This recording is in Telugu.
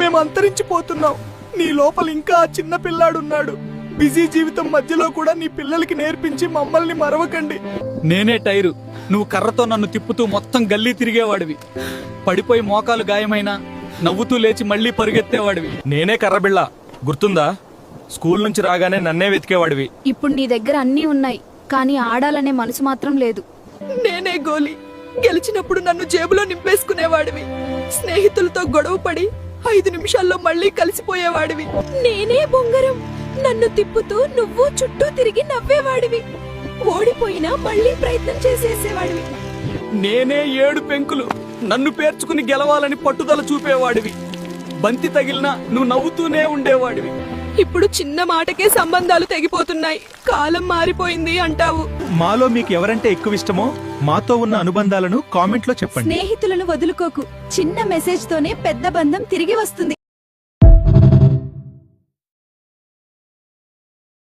మేము అంతరించిపోతున్నాం. నీ లోపల ఇంకా ఆ చిన్న పిల్లాడున్నాడు. బిజీ జీవితం మధ్యలో కూడా నీ పిల్లలకి నేర్పించి మమ్మల్ని మరవకండి. నేనే టైరు, నువ్వు కర్రతో నన్ను తిప్పుతూ మొత్తం గల్లీ తిరిగేవాడివి. పడిపోయి మోకాలు గాయమైనా నవ్వుతూ లేచి మళ్ళీ పరుగెత్తేవాడివి. నేనే కర్రబిళ్ళ, గుర్తుందా? స్కూల్ నుంచి రాగానే నన్నే వెతికేవాడివి. ఇప్పుడు నీ దగ్గర అన్నీ ఉన్నాయి, కానీ ఆడాలనే మనసు మాత్రం లేదు. నేనే గోలి, గెలిచినప్పుడు నన్ను జేబులో నింపేసుకునేవాడివి. స్నేహితులతో గొడవ పడి 5 నిమిషాల్లో మళ్ళీ కలిసిపోయేవాడివి. నేనే బొంగరం, నన్ను తిప్పుతూ నువ్వు చుట్టూ తిరిగి నవ్వేవాడివి. ఓడిపోయినా మళ్ళీ ప్రయత్నం చేసేసేవాడివి. నేనే 7 పెంకులు, నన్ను పేర్చుకుని గెలవాలని పట్టుదల చూపేవాడివి. బంతి తగిలినా నువ్వు నవ్వుతూనే ఉండేవాడివి. ఇప్పుడు చిన్న మాటకే సంబంధాలు తెగిపోతున్నాయి. కాలం మారిపోయింది అంటావు. మాలో మీకు ఎవరంటే ఎక్కువ ఇష్టమో మాతో ఉన్న అనుబంధాలను కామెంట్లో చెప్పండి. స్నేహితులను వదులుకోకు, చిన్న మెసేజ్ తోనే పెద్ద బంధం తిరిగి వస్తుంది.